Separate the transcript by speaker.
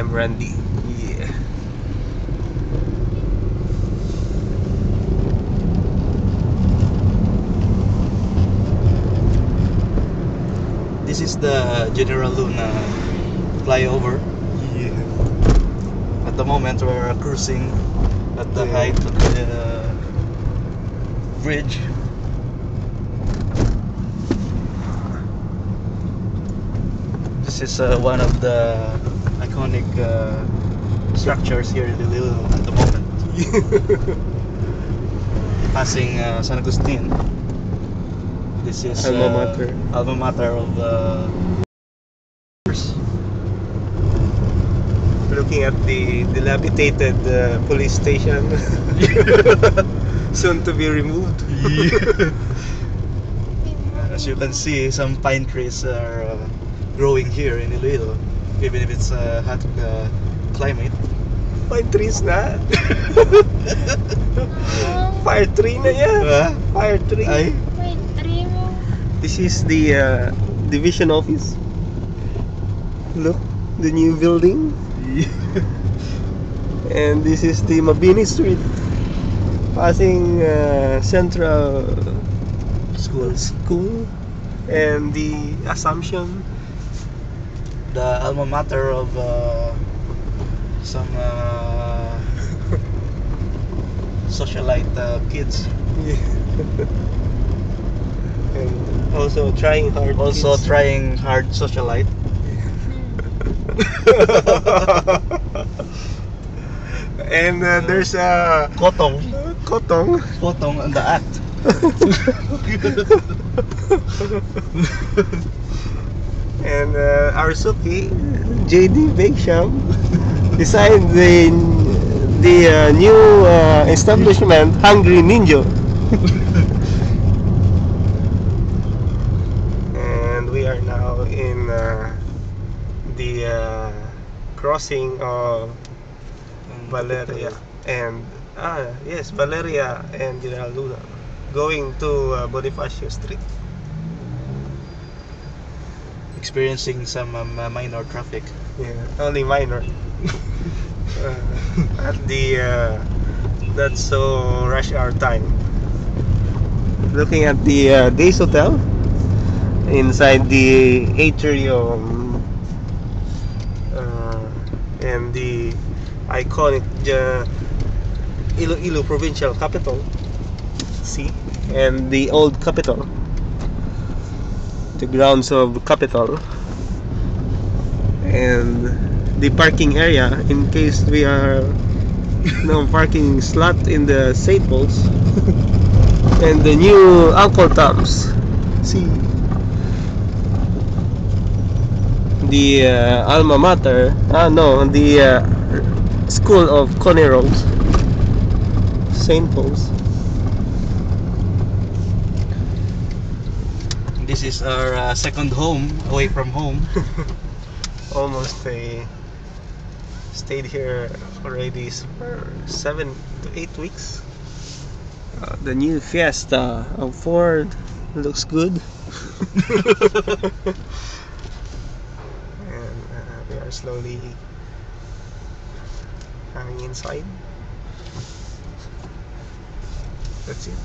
Speaker 1: I'm Randy.
Speaker 2: Yeah. This is the General Luna flyover.
Speaker 1: Yeah.
Speaker 2: At the moment, we're cruising at the
Speaker 1: Yeah.
Speaker 2: height of the bridge. This is one of the iconic structures here in Iloilo at the moment. Passing San Agustin. This is
Speaker 1: Alma mater.
Speaker 2: Alma mater of
Speaker 1: Looking at the dilapidated police station. Soon to be removed.
Speaker 2: As you can see, some pine trees are growing here in Iloilo, even if it's a hot climate.
Speaker 1: Pine trees na. Fire tree na yan. Fire tree.
Speaker 2: Ay,
Speaker 3: May tree mo.
Speaker 1: This is the division office. Look, the new building. And this is the Mabini Street, passing Central School and the Assumption.
Speaker 2: the alma mater of some socialite kids.
Speaker 1: And also trying hard.
Speaker 2: Also
Speaker 1: kids.
Speaker 2: trying hard socialite.
Speaker 1: And there's a
Speaker 2: Kotong.
Speaker 1: Kotong.
Speaker 2: Kotong on the act.
Speaker 1: And Arsuki, JD Bake Shop, beside the new establishment, Hungry Ninja. And we are now in the crossing of Valeria and yes, Valeria and General Luna, going to Bonifacio Street.
Speaker 2: Experiencing some minor traffic.
Speaker 1: Yeah, only minor. At the that's so rush hour time. Looking at the Days Hotel inside the atrium and the iconic Iloilo provincial capital. See, and the old capital. The grounds of capital and the parking area in case we are no parking slot in the St. Paul's and the new Uncle Tom's. See the alma mater, the school of Connie Rose, St. Paul's.
Speaker 2: This is our second home away from home.
Speaker 1: Almost stayed here already for 7 to 8 weeks. The new Fiesta of Ford looks good. And we are slowly coming inside. That's it.